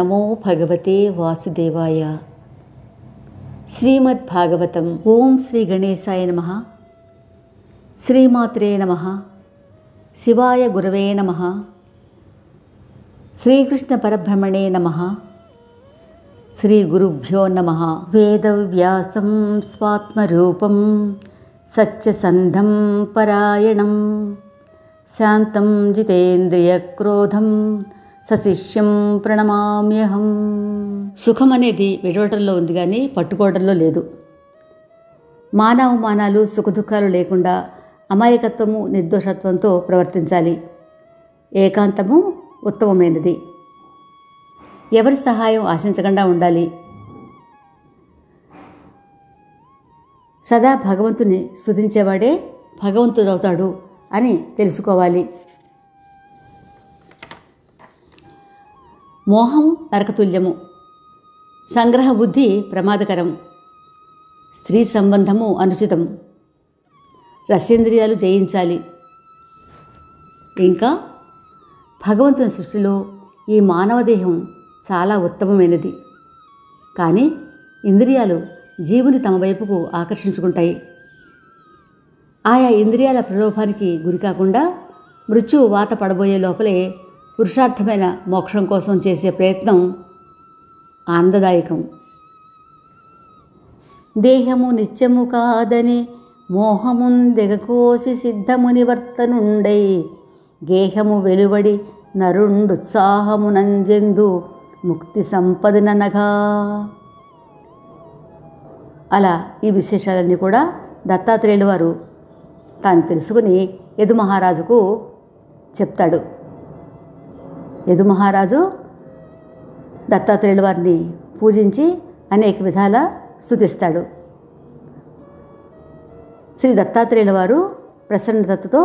నమో భగవతే వాసుదేవాయ. శ్రీమద్భాగవతం. ఓం శ్రీ గణేశాయ నమః. శ్రీమాత్రే నమః. శివాయ గురవే నమః. శ్రీకృష్ణ పరబ్రహ్మణే నమః. శ్రీ గురుభ్యో నమః. వేదవ్యాసం స్వాత్మరూపం సత్యసంధం పరాయణం శాంతం జితేంద్రియక్రోధం సశిష్యం ప్రణమామ్యహం. సుఖం అనేది విడవటంలో ఉంది కానీ పట్టుకోవడంలో లేదు. మానవమానాలు సుఖదుఖాలు లేకుండా అమాయకత్వము నిర్దోషత్వంతో ప్రవర్తించాలి. ఏకాంతము ఉత్తమమైనది. ఎవరి సహాయం ఆశించకుండా ఉండాలి. సదా భగవంతుని స్తుతించేవాడే భగవంతుడవుతాడు అని తెలుసుకోవాలి. మోహం నరకతుల్యము, సంగ్రహ బుద్ధి ప్రమాదకరం, స్త్రీ సంబంధము అనుచితం, రసేంద్రియాలు జయించాలి. ఇంకా భగవంతుని సృష్టిలో ఈ మానవ దేహం చాలా ఉత్తమమైనది. కానీ ఇంద్రియాలు జీవుని తమ వైపుకు ఆకర్షించుకుంటాయి. ఆయా ఇంద్రియాల ప్రలోభానికి గురికాకుండా మృత్యువు వాత పడబోయే లోపలే పురుషార్థమైన మోక్షం కోసం చేసే ప్రయత్నం ఆనందదాయకం. దేహము నిత్యము కాదని మోహముందెగకోసి సిద్ధమునివర్తనుండై గేహము వెలువడి నరుండుత్సాహమునంజెందు ముక్తి సంపదననగా. అలా ఈ విశేషాలన్నీ కూడా దత్తాత్రేయుల వారు తాను తెలుసుకుని యదు మహారాజుకు చెప్తాడు. యదు మహారాజు దత్తాత్రేయుల వారిని పూజించి అనేక విధాల స్తుతిస్తాడు. శ్రీ దత్తాత్రేయుల వారు ప్రసన్నతతో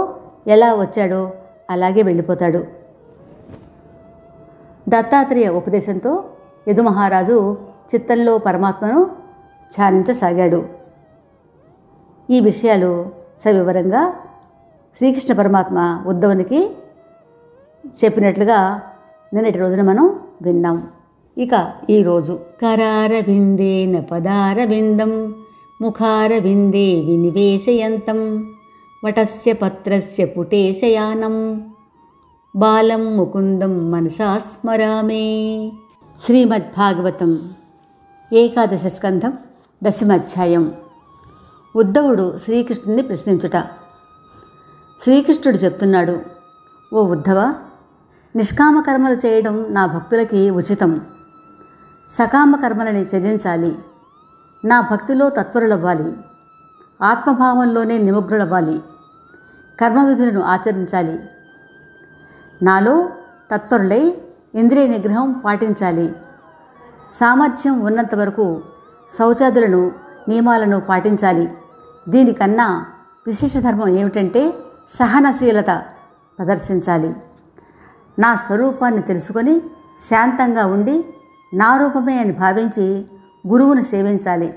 ఎలా వచ్చాడో అలాగే వెళ్ళిపోతాడు. దత్తాత్రేయ ఉపదేశంతో యదు మహారాజు చిత్తంలో పరమాత్మను ధ్యానించసాగాడు. ఈ విషయాలు సవివరంగా శ్రీకృష్ణ పరమాత్మ ఉద్ధవునికి చెప్పినట్లుగా నిన్నటి రోజున మనం విన్నాం. ఇక ఈరోజు కరారవిందేన పదారవిందం ముఖారవిందే వినివేశయంతం వటస్య పత్రస్య పుటేశయానం బాలం ముకుందం మనసా స్మరామే. శ్రీమద్భాగవతం ఏకాదశ స్కంధం 10వ అధ్యాయం. ఉద్ధవుడు శ్రీకృష్ణుని ప్రశ్నించుట. శ్రీకృష్ణుడు చెప్తున్నాడు, ఓ ఉద్ధవ, నిష్కామ కర్మలు చేయడం నా భక్తులకి ఉచితం. సకామ కర్మలని త్యజించాలి. నా భక్తిలో తత్పరులవ్వాలి. ఆత్మభావంలోనే నిమగ్నులవ్వాలి. కర్మవిధులను ఆచరించాలి. నాలో తత్పరులై ఇంద్రియ నిగ్రహం పాటించాలి. సామర్థ్యం ఉన్నంత వరకు శౌచాదులను నియమాలను పాటించాలి. దీనికన్నా విశేష ధర్మం ఏమిటంటే సహనశీలత ప్రదర్శించాలి. నా స్వరూపాన్ని తెలుసుకొని శాంతంగా ఉండి నా రూపమే అని భావించి గురువును సేవించాలి.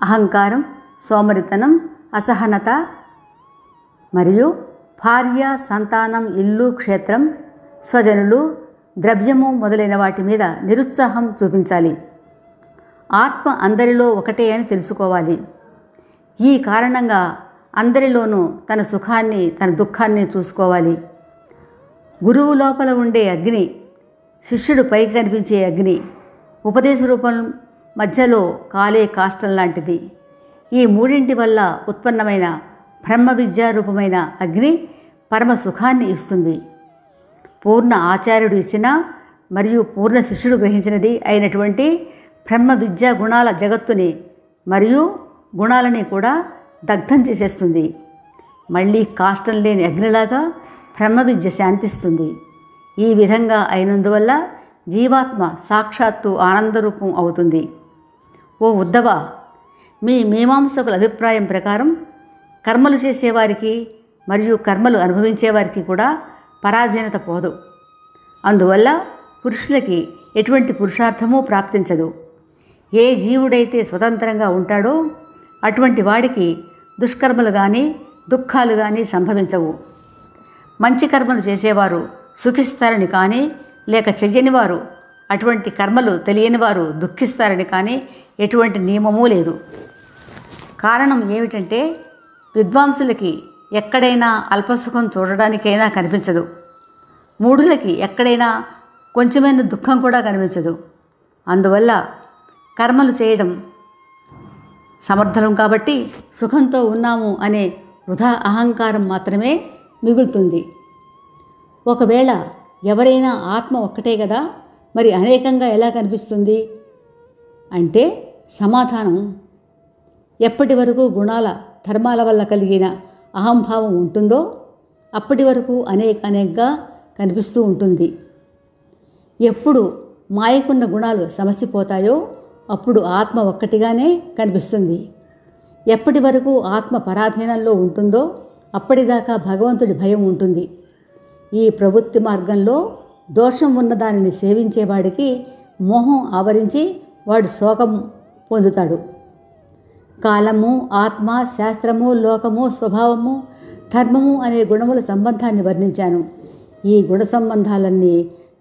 అహంకారం, సోమరితనం, అసహనత మరియు భార్య, సంతానం, ఇల్లు, క్షేత్రం, స్వజనులు, ద్రవ్యము మొదలైన వాటి మీద నిరుత్సాహం చూపించాలి. ఆత్మ అందరిలో ఒకటే అని తెలుసుకోవాలి. ఈ కారణంగా అందరిలోనూ తన సుఖాన్ని తన దుఃఖాన్ని చూసుకోవాలి. గురువు లోపల ఉండే అగ్ని, శిష్యుడు పైకి కనిపించే అగ్ని, ఉపదేశ రూపం మధ్యలో కాలే కాష్టం లాంటిది. ఈ మూడింటి వల్ల ఉత్పన్నమైన బ్రహ్మ విద్యా రూపమైన అగ్ని పరమ సుఖాన్ని ఇస్తుంది. పూర్ణ ఆచార్యుడు ఇచ్చిన మరియు పూర్ణ శిష్యుడు గ్రహించినది అయినటువంటి బ్రహ్మ విద్యా గుణాల జగత్తుని మరియు గుణాలని కూడా దగ్ధం చేసేస్తుంది. మళ్ళీ కాష్టం లేని అగ్నిలాగా బ్రహ్మ విద్య శాంతిస్తుంది. ఈ విధంగా అయినందువల్ల జీవాత్మ సాక్షాత్తు ఆనందరూపం అవుతుంది. ఓ ఉద్ధవ, మీ మీమాంసకుల అభిప్రాయం ప్రకారం కర్మలు చేసేవారికి మరియు కర్మలు అనుభవించేవారికి కూడా పరాధీనత పోదు. అందువల్ల పురుషులకి ఎటువంటి పురుషార్థమూ ప్రాప్తించదు. ఏ జీవుడైతే స్వతంత్రంగా ఉంటాడో అటువంటి వాడికి దుష్కర్మలు కానీ దుఃఖాలు కానీ సంభవించవు. మంచి కర్మలు చేసేవారు సుఖిస్తారని కానీ లేక చెయ్యని వారు, అటువంటి కర్మలు తెలియని వారు దుఃఖిస్తారని కానీ ఎటువంటి నియమమూ లేదు. కారణం ఏమిటంటే విద్వాంసులకి ఎక్కడైనా అల్పసుఖం చూడడానికైనా కనిపించదు. మూఢులకి ఎక్కడైనా కొంచెమైన దుఃఖం కూడా కనిపించదు. అందువల్ల కర్మలు చేయడం సమర్థం కాబట్టి సుఖంతో ఉన్నాము అనే వృధా అహంకారం మాత్రమే మిగులుతుంది. ఒకవేళ ఎవరైనా ఆత్మ ఒక్కటే కదా, మరి అనేకంగా ఎలా కనిపిస్తుంది అంటే సమాధానం, ఎప్పటి వరకు గుణాల ధర్మాల వల్ల కలిగిన అహంభావం ఉంటుందో అప్పటి వరకు అనేకంగా కనిపిస్తూ ఉంటుంది. ఎప్పుడు మాయకున్న గుణాలు సమసిపోతాయో అప్పుడు ఆత్మ ఒక్కటిగానే కనిపిస్తుంది. ఎప్పటి వరకు ఆత్మ పరాధీనంలో ఉంటుందో అప్పటిదాకా భగవంతుడి భయం ఉంటుంది. ఈ ప్రవృత్తి మార్గంలో దోషం ఉన్న దానిని సేవించేవాడికి మోహం ఆవరించి వాడు శోకం పొందుతాడు. కాలము, ఆత్మ, శాస్త్రము, లోకము, స్వభావము, ధర్మము అనే గుణముల సంబంధాన్ని వర్ణించాను. ఈ గుణ సంబంధాలన్నీ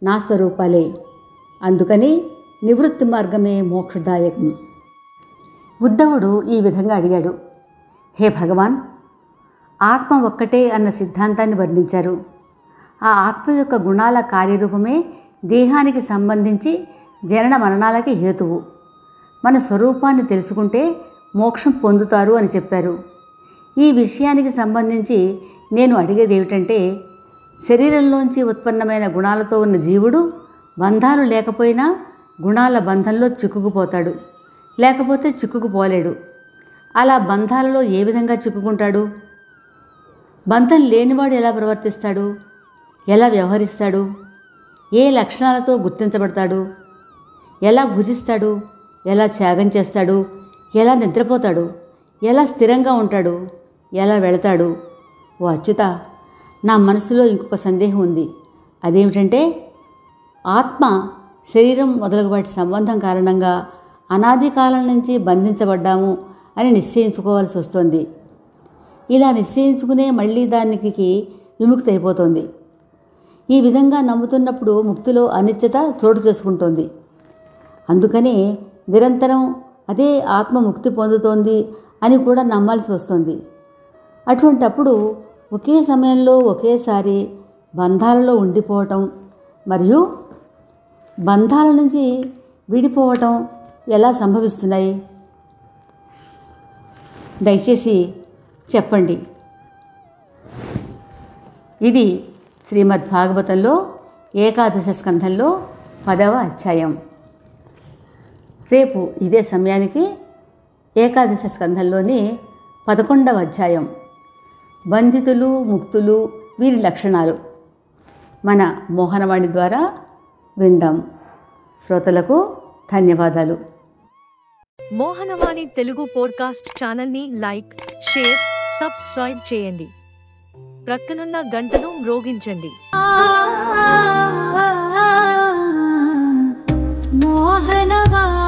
నా స్వరూపాలే. అందుకని నివృత్తి మార్గమే మోక్షదాయకం. ఉద్ధవుడు ఈ విధంగా అడిగాడు, హే భగవాన్, ఆత్మ ఒక్కటే అన్న సిద్ధాంతాన్ని వర్ణించారు. ఆ ఆత్మ యొక్క గుణాల కార్యరూపమే దేహానికి సంబంధించి జనన మరణాలకి హేతువు. మన స్వరూపాన్ని తెలుసుకుంటే మోక్షం పొందుతారు అని చెప్పారు. ఈ విషయానికి సంబంధించి నేను అడిగేది ఏమిటంటే, శరీరంలోంచి ఉత్పన్నమైన గుణాలతో ఉన్న జీవుడు బంధాలు లేకపోయినా గుణాల బంధంలో చిక్కుకుపోతాడు, లేకపోతే చిక్కుకుపోలేడు. అలా బంధాలలో ఏ విధంగా చిక్కుకుంటాడు? బంధం లేనివాడు ఎలా ప్రవర్తిస్తాడు? ఎలా వ్యవహరిస్తాడు? ఏ లక్షణాలతో గుర్తించబడతాడు? ఎలా భుజిస్తాడు? ఎలా త్యాగం చేస్తాడు? ఎలా నిద్రపోతాడు? ఎలా స్థిరంగా ఉంటాడు? ఎలా వెళతాడు? ఓ అచ్యుత, నా మనసులో ఇంకొక సందేహం ఉంది. అదేమిటంటే, ఆత్మ శరీరం మొదలగు వాటి సంబంధం కారణంగా అనాది కాలం నుంచి బంధించబడ్డాము అని నిశ్చయించుకోవాల్సి వస్తుంది. ఇలా నిశ్చయించుకునే మళ్ళీ దానికి విముక్తి అయిపోతుంది. ఈ విధంగా నమ్ముతున్నప్పుడు ముక్తిలో అనిశ్చిత చోటు చేసుకుంటోంది. అందుకని నిరంతరం అదే ఆత్మ ముక్తి పొందుతోంది అని కూడా నమ్మాల్సి వస్తుంది. అటువంటప్పుడు ఒకే సమయంలో ఒకేసారి బంధాలలో ఉండిపోవటం మరియు బంధాల నుంచి విడిపోవటం ఎలా సంభవిస్తున్నాయి? దయచేసి చెప్పండి. ఇది శ్రీమద్భాగవతంలో ఏకాదశ స్కంధంలో 10వ అధ్యాయం. రేపు ఇదే సమయానికి ఏకాదశ స్కంధంలోని 11వ అధ్యాయం బంధితులు ముక్తులు వీరి లక్షణాలు మన మోహనవాణి ద్వారా విందాం. శ్రోతలకు ధన్యవాదాలు. మోహనవాణి తెలుగు పోడ్కాస్ట్ ఛానల్ని లైక్, షేర్, సబ్స్క్రైబ్ చేయండి. ప్రక్కనున్న గంటను మ్రోగించండి. మోహనవాణి.